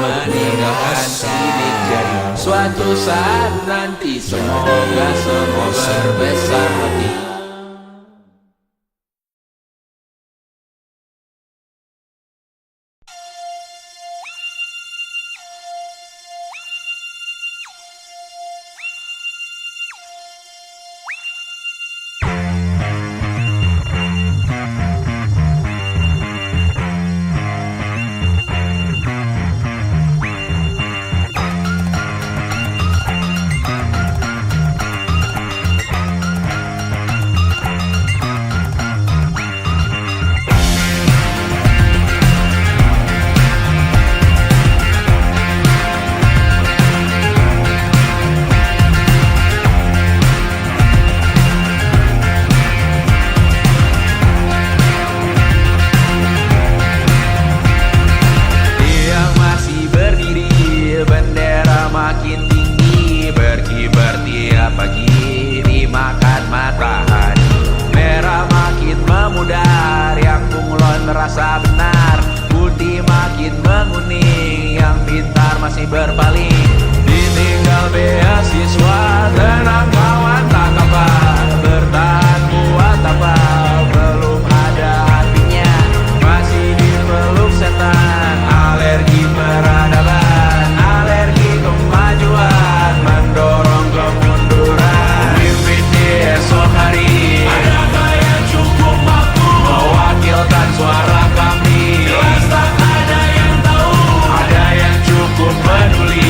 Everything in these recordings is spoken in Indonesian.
meninggalkan sidik jari. Suatu saat nanti semoga semua berbesar hati. Makin tinggi berkibar tiap pagi dimakan matahari. Merah makin memudar, yang bunglon merasa benar. Putih makin menguning, yang pintar masih berpaling. Ditinggal beasiswa, tenang kawan tak apa. Bertahan buat apa, belum ada artinya. Masih dipeluk setan, alergi peradaban, alergi kemajuan, mendorong kemunduran. Mimpin di esok hari, adakah yang cukup mampu mewakilkan suara kami? Jelas tak ada yang tahu, ada yang cukup peduli.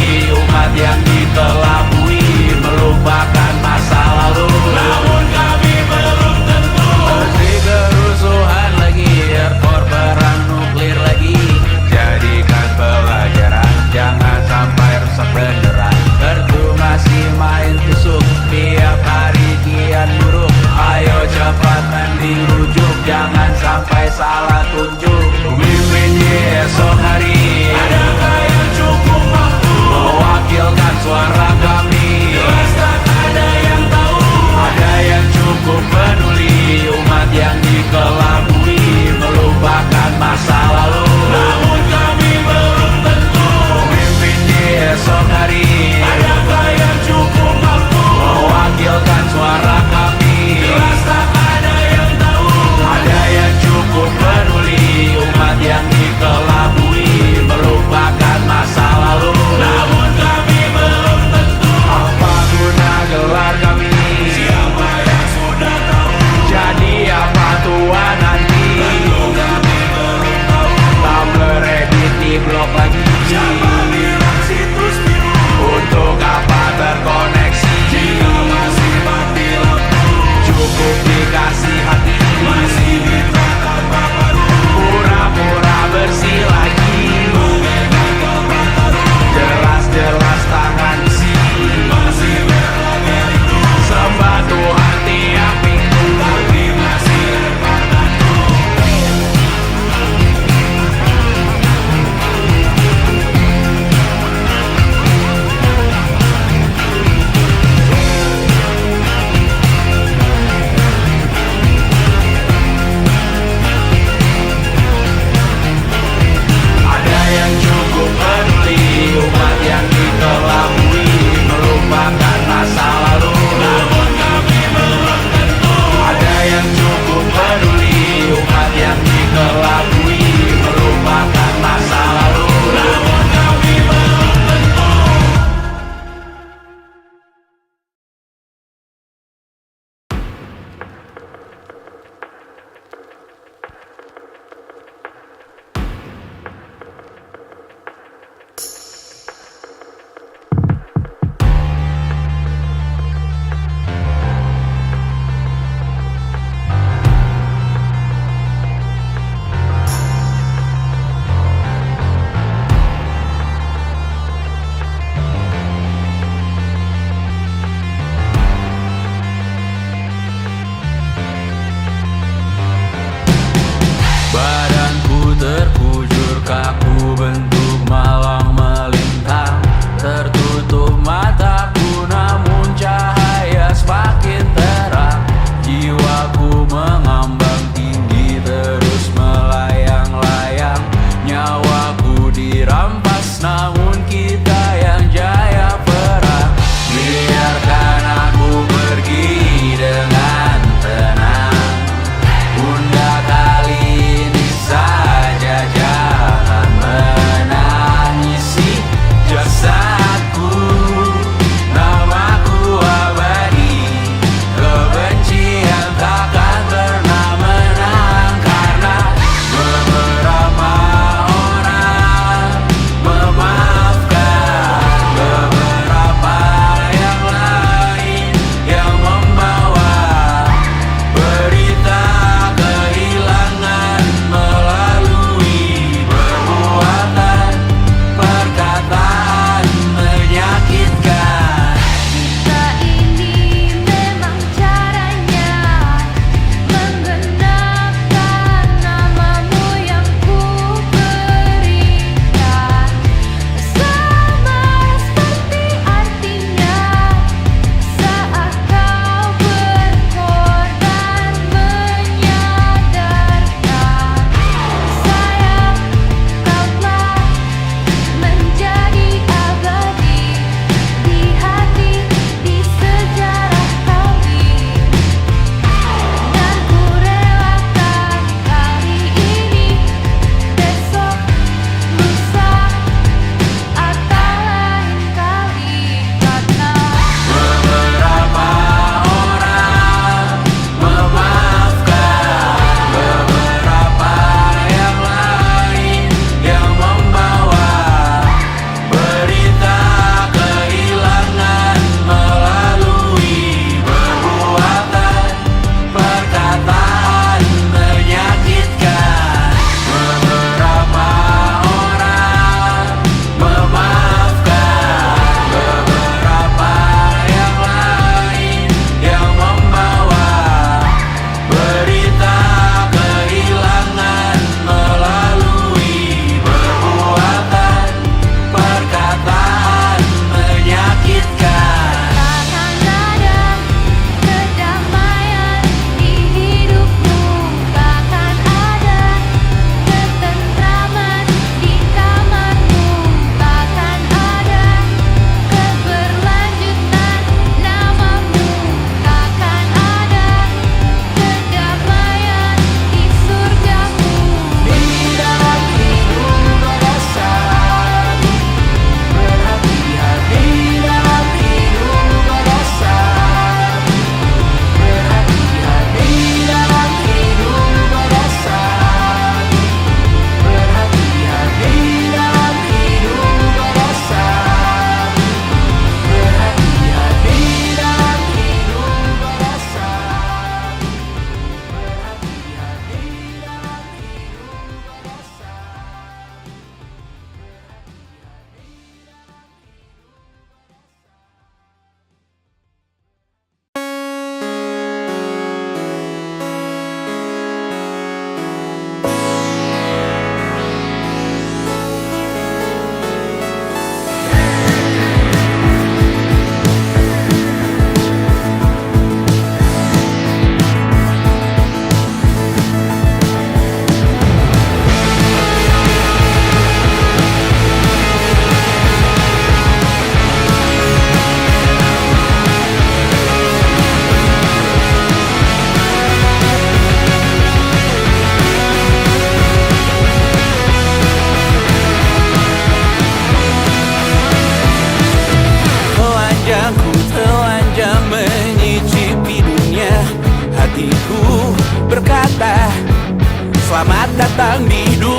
datang di 20.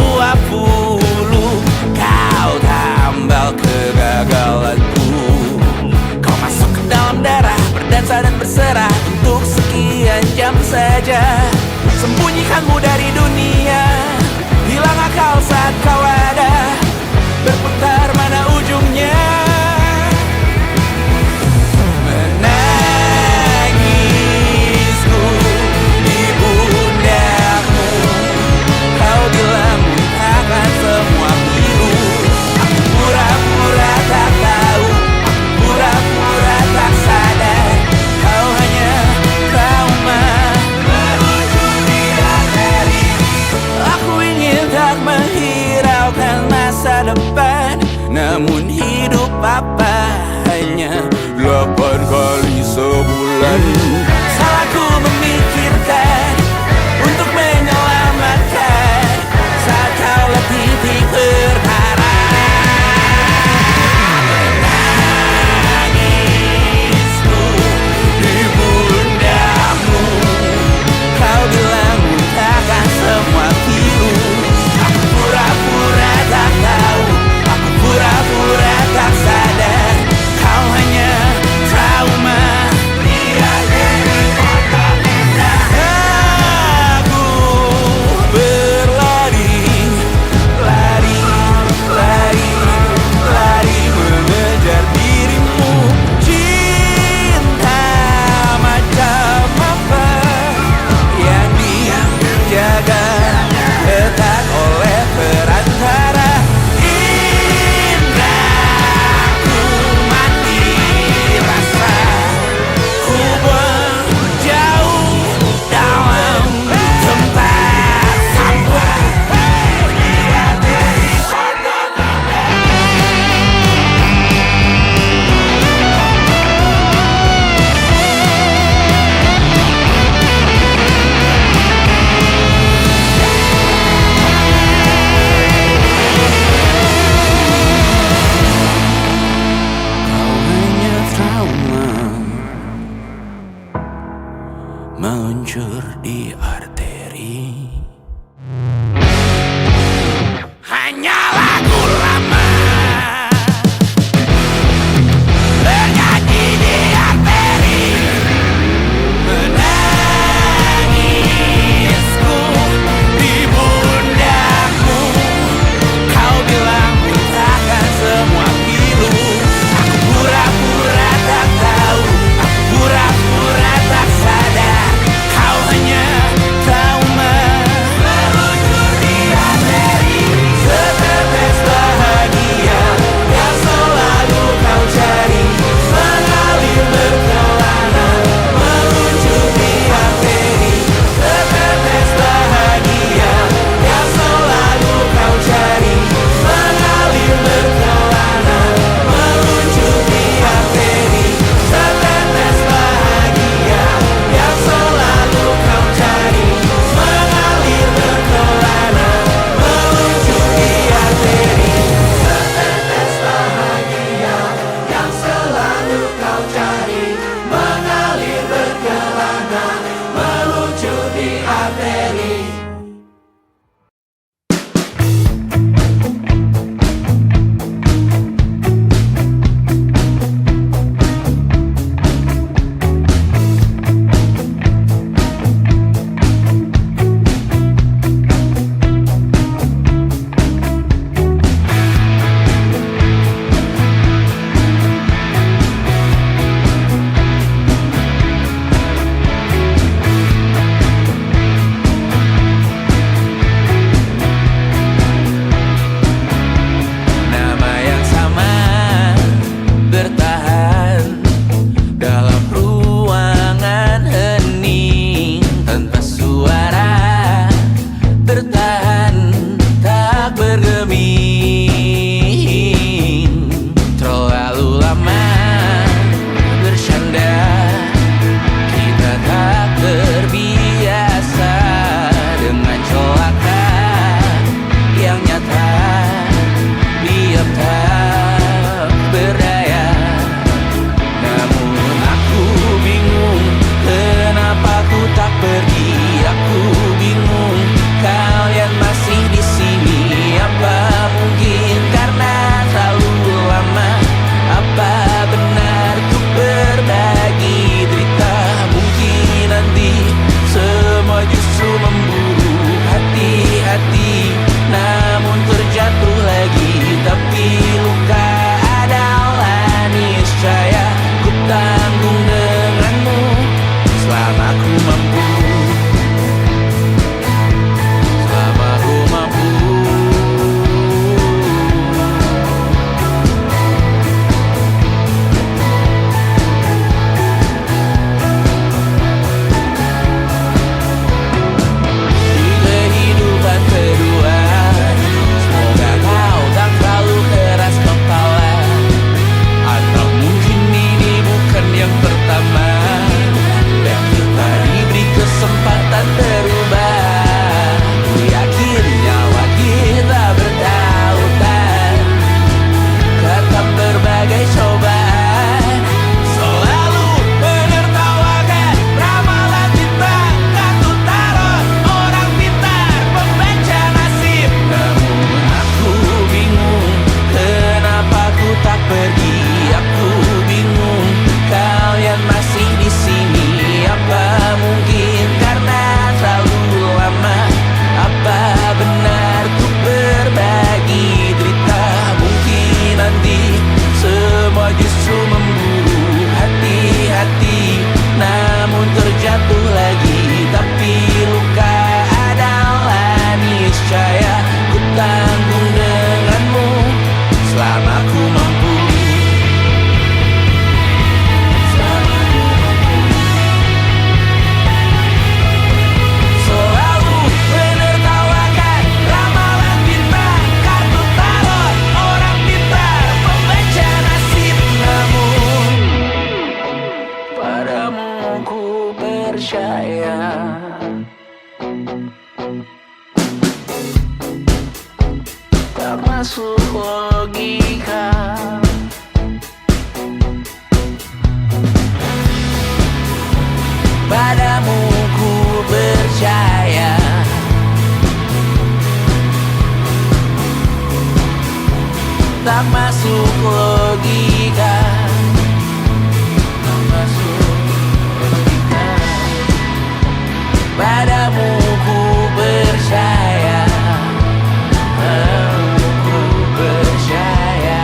Kau tambal kegagalanku. Kau masuk ke dalam darah, berdansa dan berserah untuk sekian jam saja. Sembunyikanmu dari dunia, hilang akal saat kau ada, berputar mana ujungnya. Menangisku di pundakmu, kau bilang akan semua biru. Aku pura-pura tak tahu, pura-pura tak sadar, kau hanya trauma. Berujung di akhir. Aku ingin tak menghiraukan masa depan, namun hidup apa hanya 8 kali sebulan. Salahku memikirkan untuk menyelamatkan saat kau letih di perkara. Menangisku di pundakmu, kau bilang takkan semua biru. Aku pura-pura tak tahu, aku pura-pura tak sadar, kau hanya trauma. Di akhir masuk logika, tak masuk logika. Padamu ku percaya, ku percaya.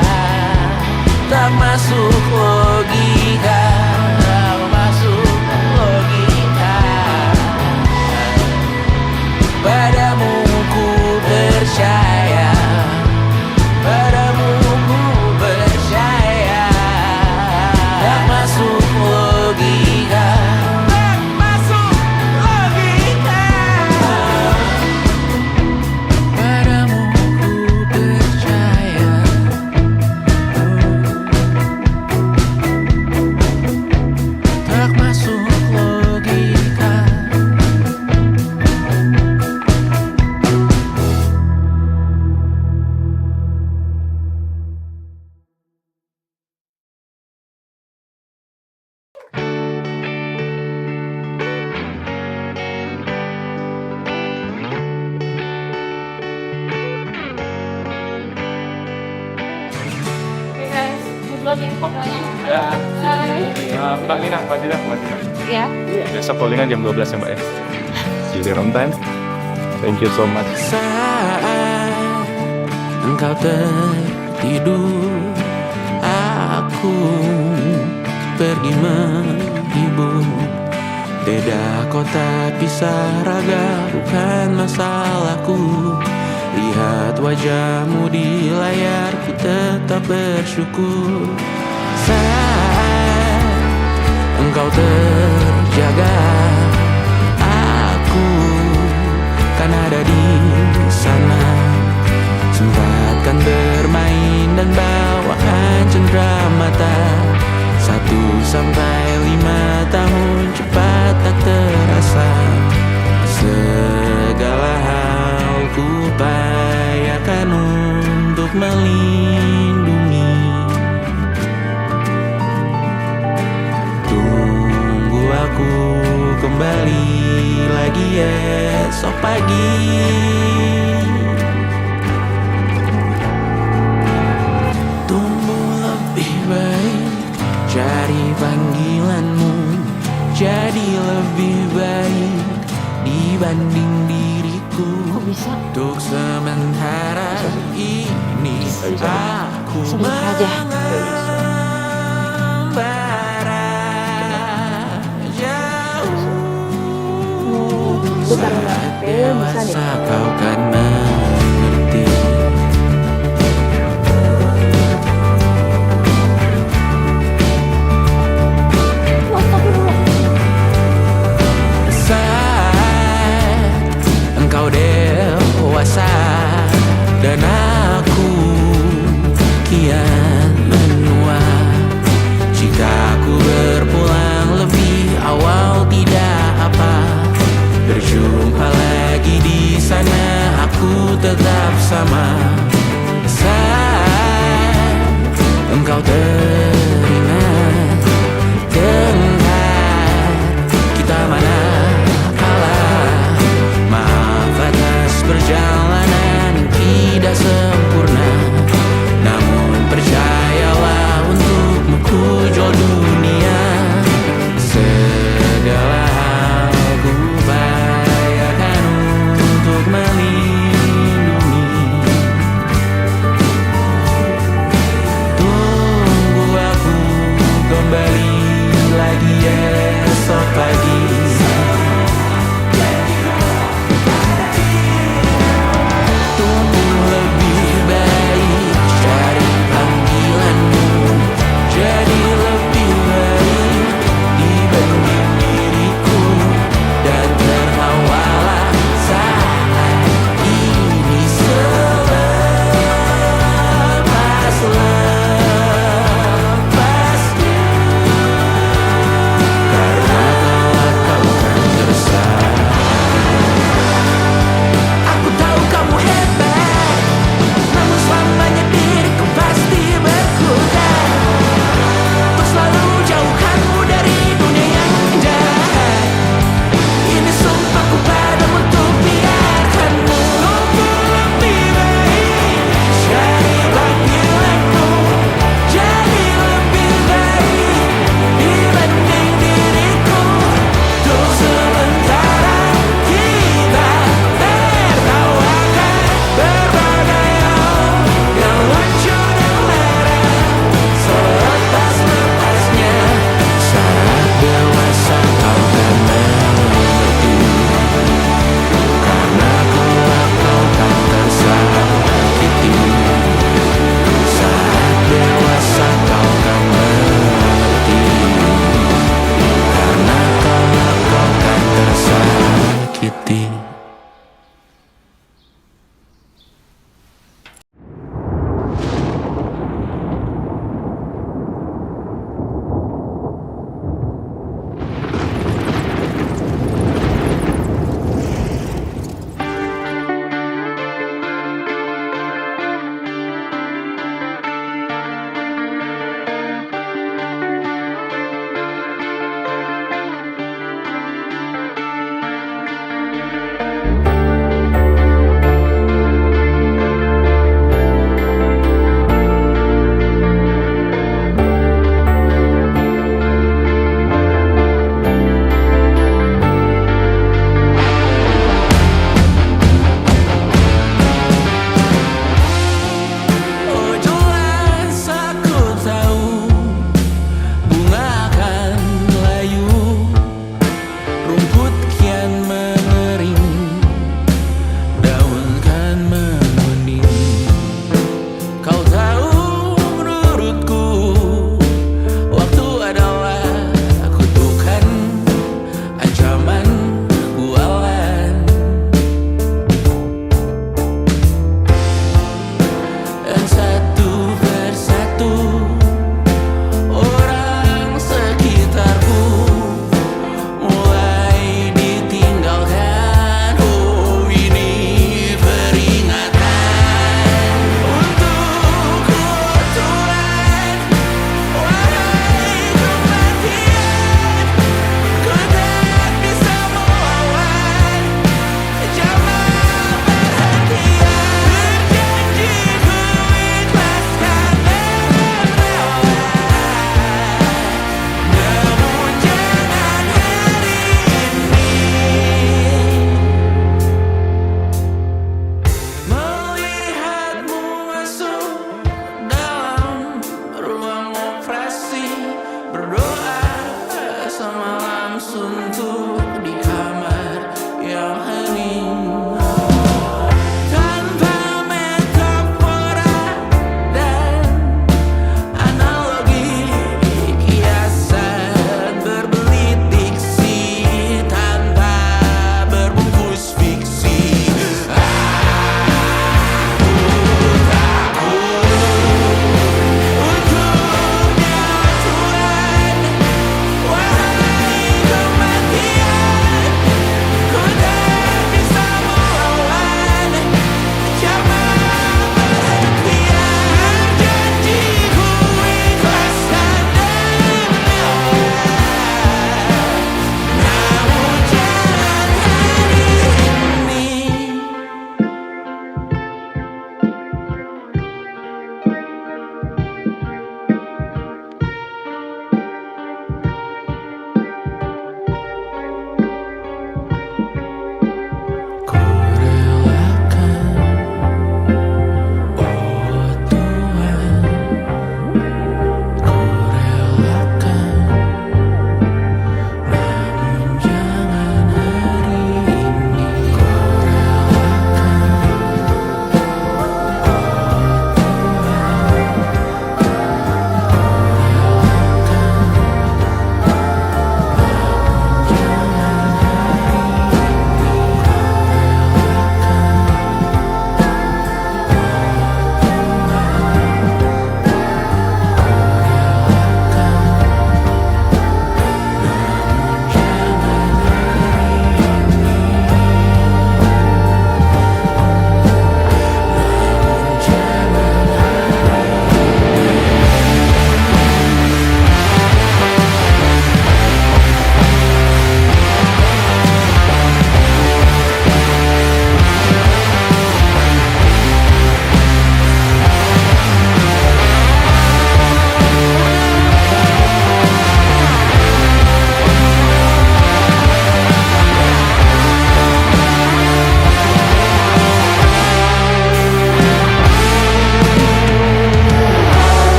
Tak masuk logika, tak masuk logika. Padamu ku percaya, padamu ku percaya. Tak masuk logika, tak masuk logika. Padamu ku percaya, tak masuk logika. Mbak Lina, Mbak Dina. Ya. Besok callingan jam 12 ya Mbak ya. See you there on time. Thank you so much. Saat engkau tertidur, aku pergi menghibur. Beda kota pisah raga bukan masalahku. Lihat wajahmu di layar, ku tetap bersyukur. Saat engkau terjaga, aku kan ada di sana. Sempatkan bermain dan bawakan cenderamata. 1-5 tahun cepat tak terasa. Segala hal ku upayakan untuk melindungi. Tunggu aku kembali lagi esok pagi. Tumbuh lebih baik, cari panggilanmu. Jadi lebih baik dibanding diriku. Kok bisa? Untuk sementara ini aku Sebentar aja. membara jauh. Bentar, Saat bisa dewasa deh. kau kan mengerti. Saat engkau dewasa dan aku kian menua. Jika aku berpulang lebih awal tidak apa. Berjumpa lagi di sana, aku tetap sama. Saat engkau teringat tengah kita mana kalah. Maaf atas perjalanan yang tidak sempurna. Namun percayalah untukmu ku jual dunia. Segala hal ku upayakan untuk melindungi.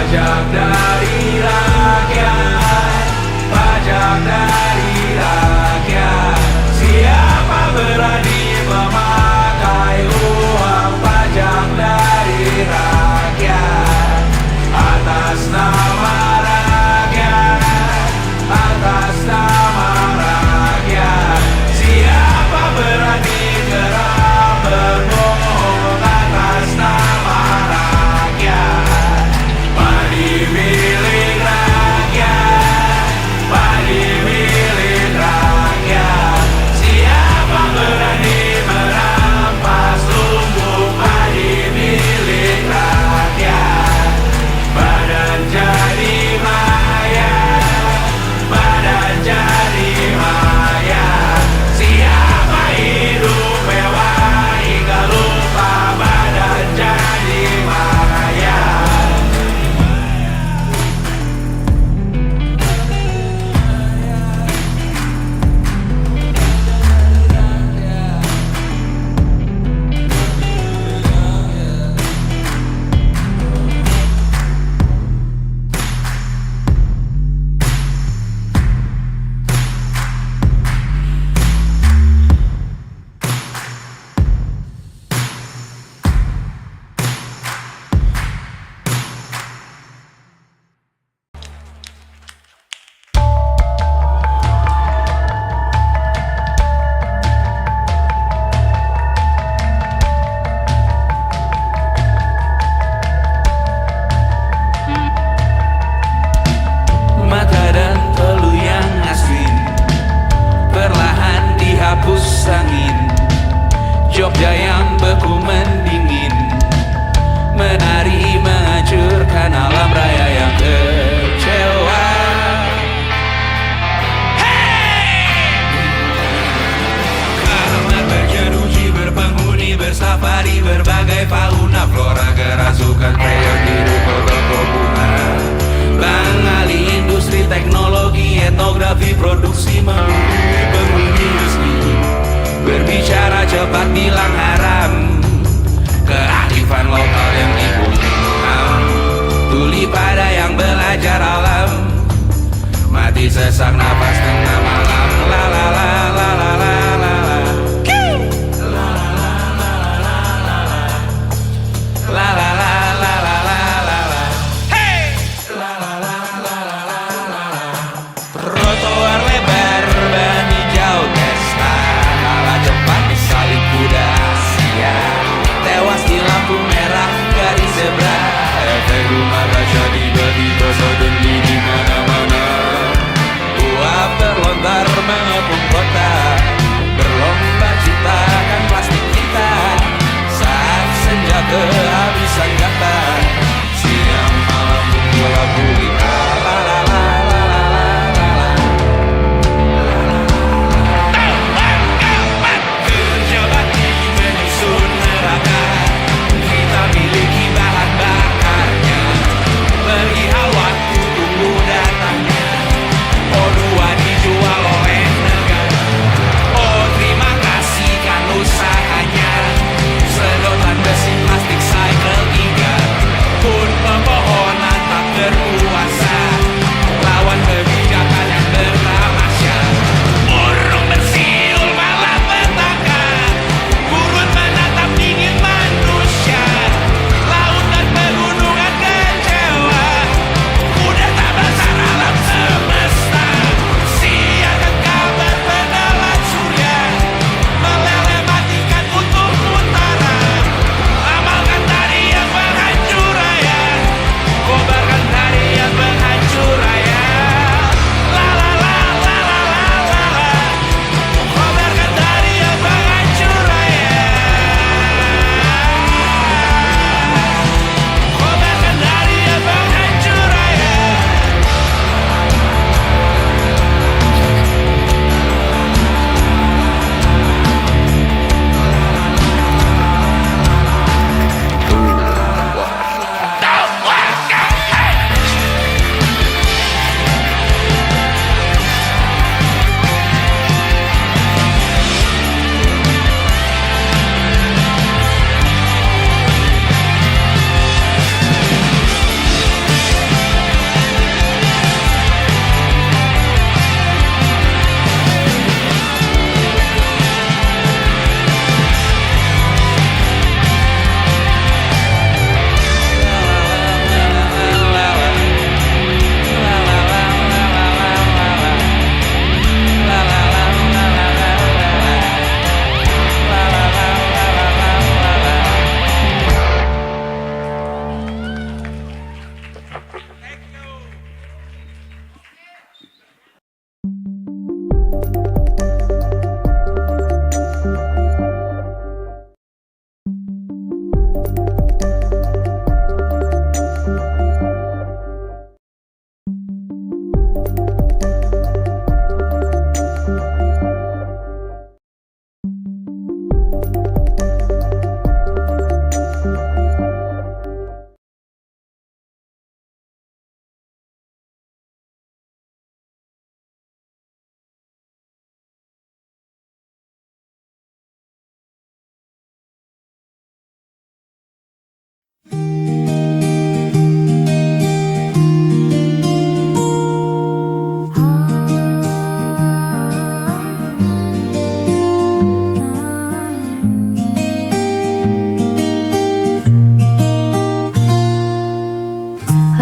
Pajak dari rakyat, pajak dari rakyat. Siapa berani memakai uang pajak dari rakyat? Atas nama rakyat, atas nama rakyat. Siapa berani geram berbohong atas nama rakyat? Padi milik rakyat, padi milik rakyat. Siapa berani merampas lumbung padi milik rakyat? Badan jadi maya, badan jadi maya. Siapa hidup mewah hingga lupa badan jadi maya? Mata dan telu yang aswin perlahan dihapus angin. Jogja yang beku mendingin, menari menghancurkan alam raya yang kecewa. Karena terjeruji berpenghuni bersafari berbagai fauna flora kerasukan peyon hidup toko bunga. Bangali industri teknologi etnografi produksi memenuhi penghuni resmi. Berbicara cepat bilang haram, kearifan lokal yang dibungkam. Tuli pada yang belajar alam, mati sesak nafas tengah malam. La la la la la la la la. La la la la la la la la. Hey! La la la la la la la la. Trotoar lebar ban hijau Tesla, kalah cepat disalip kuda Asia. Tewas di lampu merah garis zebra. Efek rumah kaca tiba-tiba suddenly di mana-mana. Uap terlontar mengepung kota, berlomba ciptakan plastik kita. Saat senja kehabisan kata, siang malam bola gulita. La la la la la la la. Kerja bakti menyusun neraka, kita miliki bahan bakarnya. Perihal waktu tunggu datangnya. Oh dua dijual oleh negara. Oh terima kasih kan usahanya. Sedotan besi plastik cycle 3 pun pepohonan tak berkuasa lawan kebijakan yang bertamasya. Burung bersiul malam petaka, gurun menatap dingin manusia. Laut dan pegunungan kecewa, udah tak besar alam semesta. Siakan kabar penelan surya, meleleh matikan kutub utara. Amalkan tarian penghancur raya, kobarkan tarian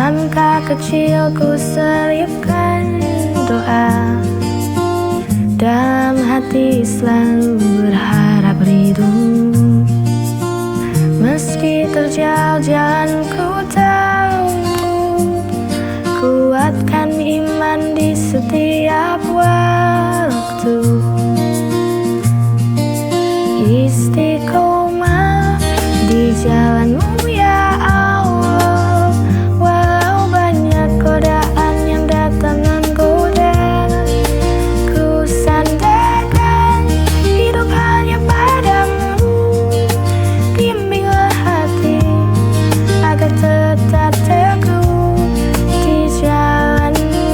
Langkah kecilku selipkan doa, dalam hati selalu berharap rindu. Meski terjal jalan ku tahu, kuatkan iman di setiap waktu. Istiqomah di jalanmu ya Allah, walau banyak godaan yang datang menggoda. Ku sandarkan hidup hanya padamu, bimbinglah hati agar tetap teguh di jalanmu.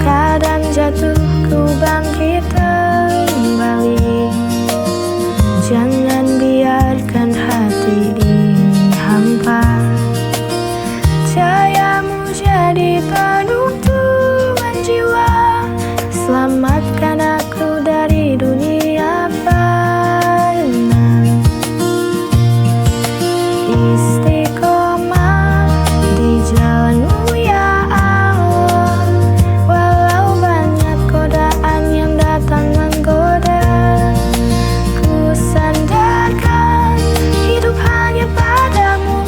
Kadang jatuh ku bangkit kembali, jangan biarkan hati ini hampa. Cahayamu jadi penuntun jiwa, selamatkan aku dari dunia fana. Istiqomah di jalanmu ya Allah, walau banyak godaan yang datang menggoda. Ku sandarkan hidup hanya padamu,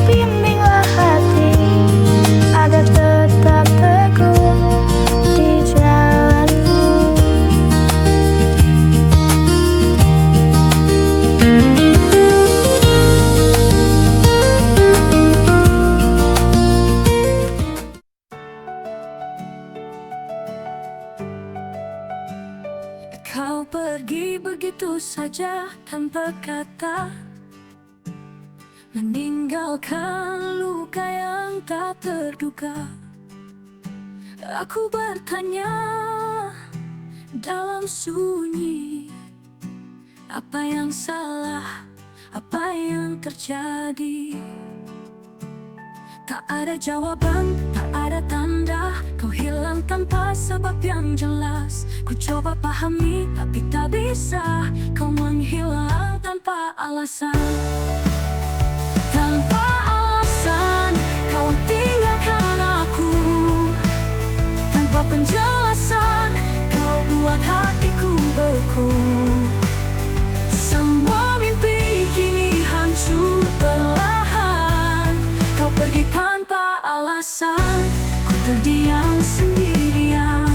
bimbinglah hati agar tetap teguh di jalanmu. Kau pergi begitu saja tanpa kata, meninggalkan luka yang tak terduga. Aku bertanya dalam sunyi, apa yang salah, apa yang terjadi? Tak ada jawaban, tak ada tanda. Kau hilang tanpa sebab yang jelas. Ku coba pahami tapi tak bisa. Kau menghilang tanpa alasan. Tanpa alasan kau tinggalkan aku. Tanpa penjelasan kau buat hatiku beku. Semua mimpi kini hancur perlahan. Kau pergi tanpa alasan, ku terdiam sendirian.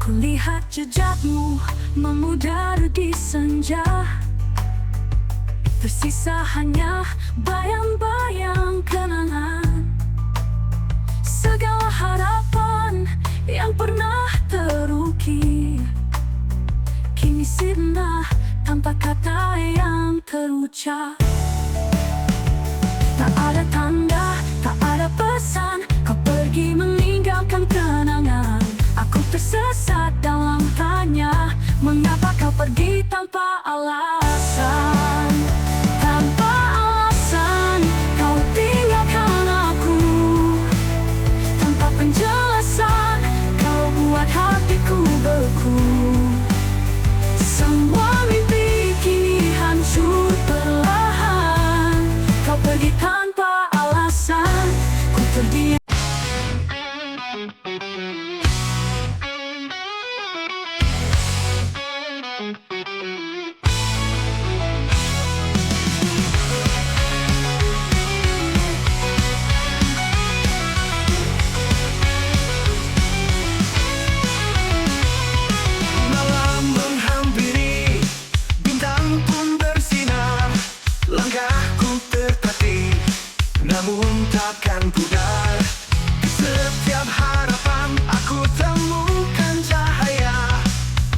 Kulihat jejakmu memudar di senja, tersisa hanya bayang-bayang kenangan. Segala harapan yang pernah terukir kini sirna tanpa kata yang terucap. Tak ada tanda, tak ada pesan. Kau pergi meninggalkan kenangan. Aku tersesat dalam tanya, mengapa kau pergi tanpa alasan? Tanpa alasan kau tinggalkan aku. Tanpa penjelasan kau buat hatiku beku. Semua mimpi kini hancur perlahan. Kau pergi tanpa alasan, ku terdiam. Malam menghampiri, bintang pun bersinar. Langkahku tertatih, namun takkan pudar. Setiap harapan aku temukan cahaya,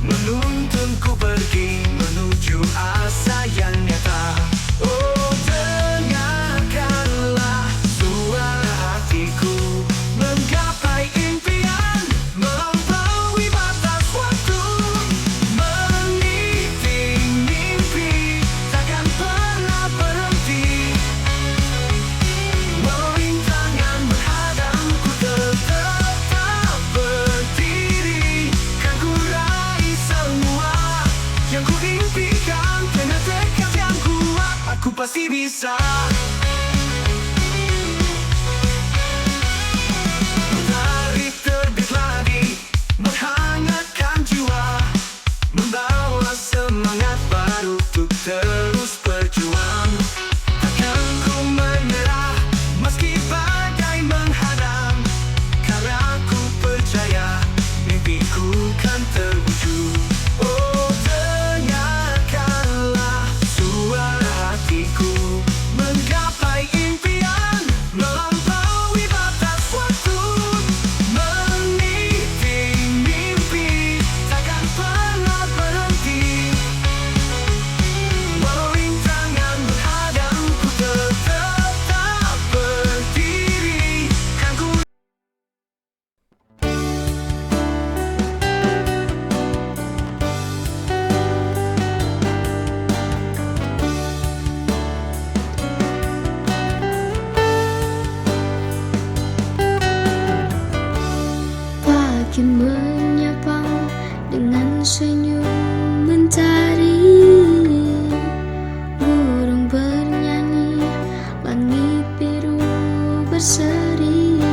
menuntunku pergi menuju asa yang nyata. Oh, dengarkanlah suara hatiku, menggapai impian, melampaui batas waktu. Meniti mimpi, takkan pernah berhenti. Rintangan menghadangku tetap berdiri. Kan ku raih semua yang ku impikan. pasti bisa. Matahari terbit lagi, menghangatkan jiwa, membawa semangat baru untuk terus berjuang. Takkan ku menyerah, meski badai menghadang, karena ku percaya mimpiku kan terwujud. Oh, dengarkanlah suara hatiku, menggapai impian, melampaui batas waktu, meniti mimpi, takkan pernah berhenti. Walau rintangan menghadang, ku tetap berdiri. Kan ku Pagi menyapa dengan senyum mentari, burung bernyanyi, langit biru berseri.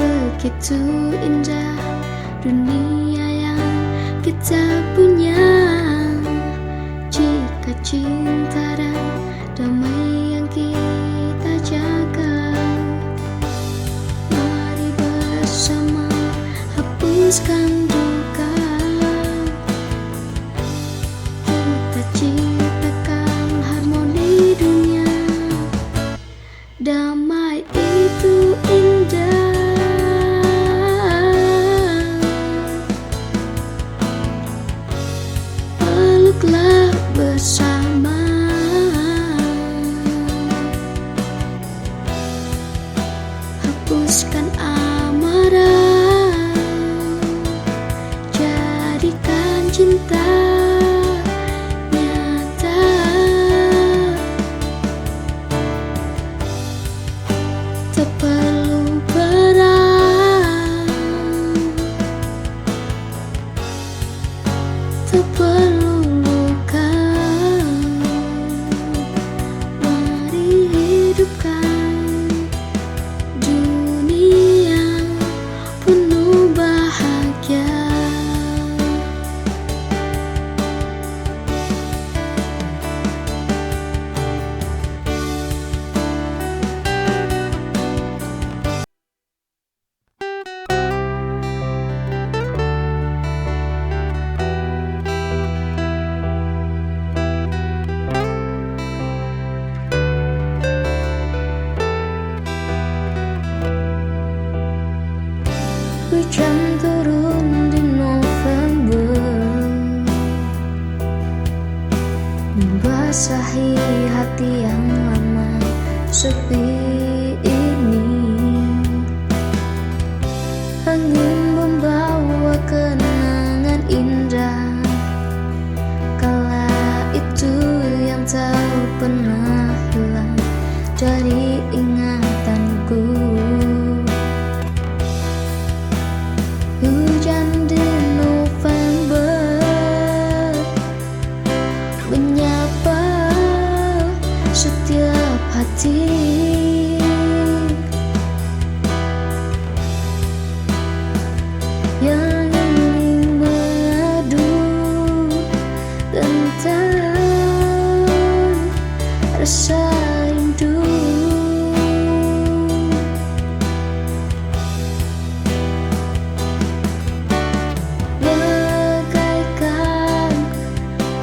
Begitu indah dunia yang kita punya, jika cinta dan damai yang kita jaga. Mari bersama hapuskan duka, kita ciptakan harmoni dunia. Damai itu indah, peluklah bersama. Hapuskan amarah, jadikan cinta nyata. Tak perlu perang, tak perlu luka. Mari hidupkan dunia penuh bahagia. Hujan turun di November, membasahi hati yang lama sepi ini. Angin membawa kenangan indah, kala itu yang tak pernah hilang dari ingatanku. Hujan di November menyapa setiap hati, yang ingin mengadu tentang rasa rindu. Bagaikan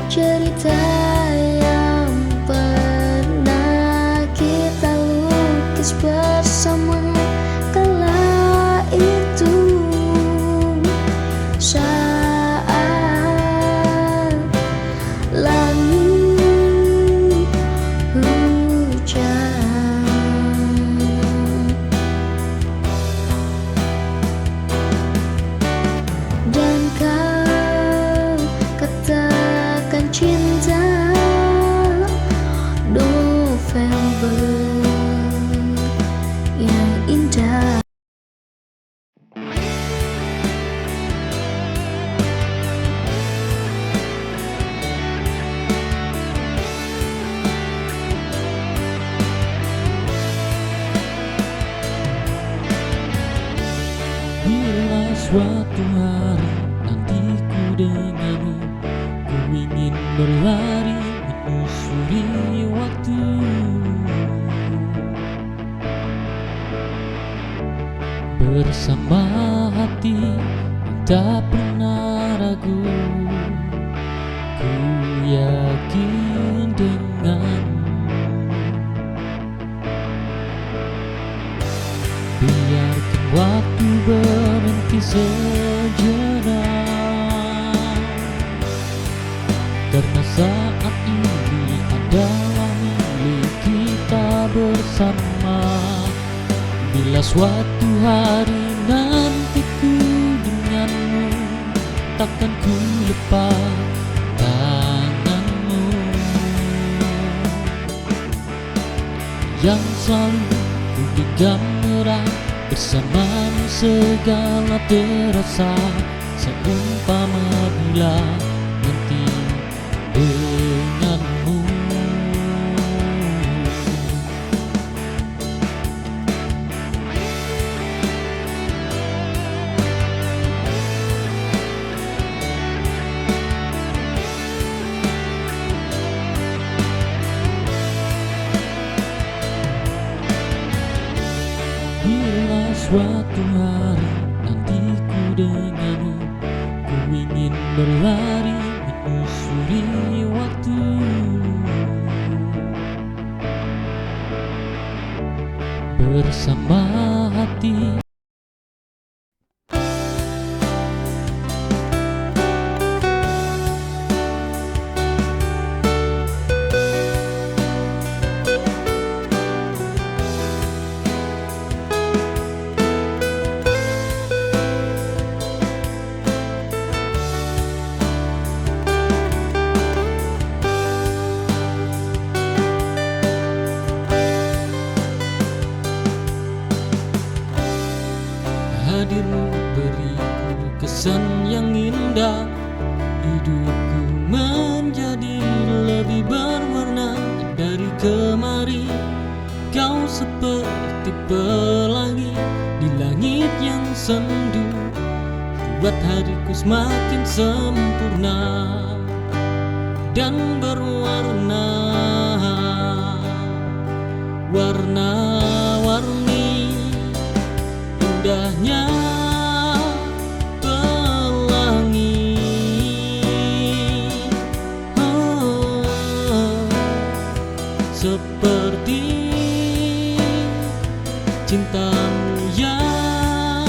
cerita yang pernah kita lukis bersama kala itu, saat langit suatu hari nantiku denganmu, ku ingin berlari menyusuri waktu. Bersama hati yang tak pernah ragu, ku yakin denganmu. Biarkan waktu berhenti sejenak, karena saat ini adalah milik kita bersama. Bila suatu hari nantiku denganmu, takkan ku lepas tanganmu yang selalu ku genggam erat. Bersamamu segala terasa seumpama bila nanti denganmu. Bila suatu hari nantiku denganmu, ku ingin berlari menyusuri waktu. Bersama hati hadirmu beriku kesan yang indah. Hidupku menjadi lebih berwarna dari kemarin. Kau seperti pelangi di langit yang sendu, buat hariku semakin sempurna dan berwarna warna-warni. Indahnya pelangi, seperti cintamu yang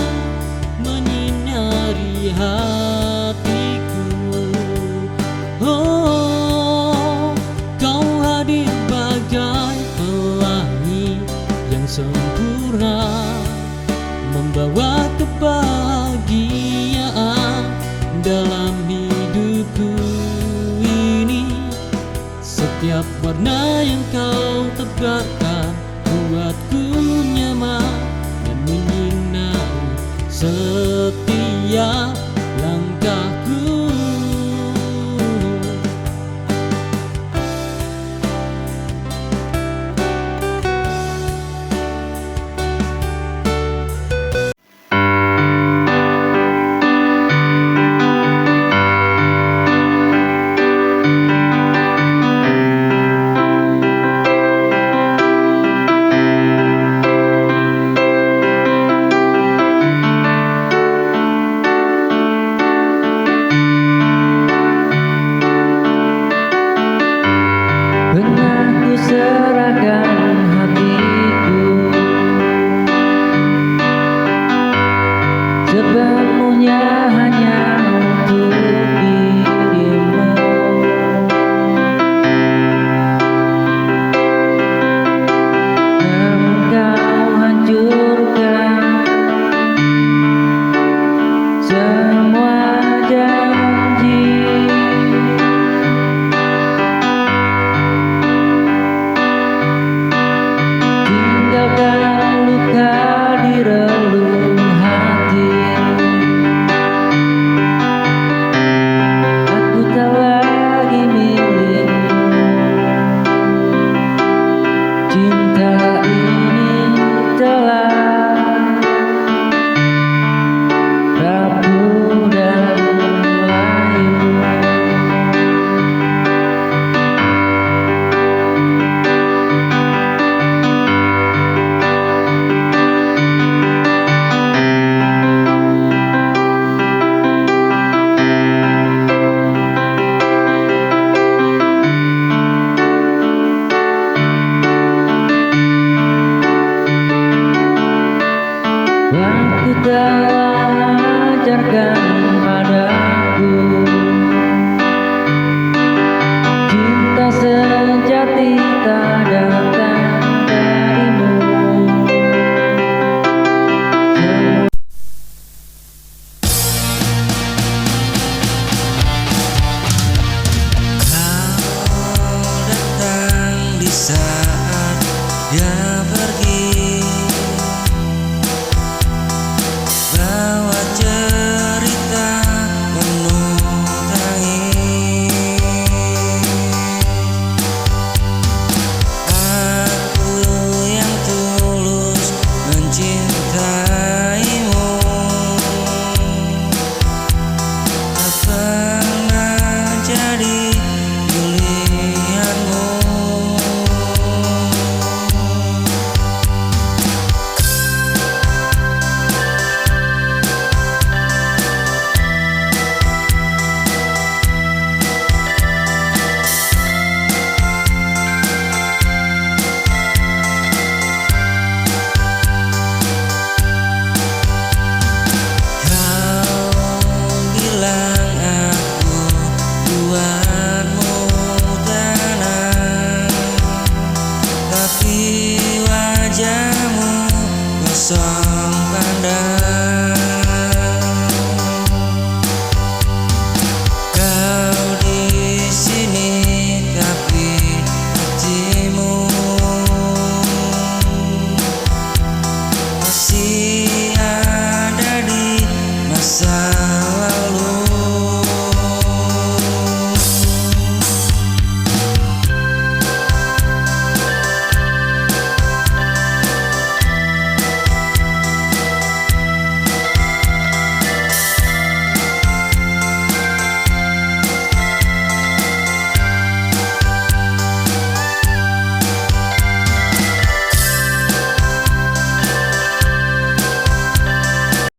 menyinari hatiku. Oh, kau hadir bagai pelangi yang sempurna, membawa kebahagiaan dalam hidupku ini. Setiap warna yang kau tebarkan buatku nyaman dan menyinari setiap langkahku. Pernah ku serahkan hatiku sepenuhnya hanya untuk dirimu. Namun kau hancurkan semua janji. seperti tak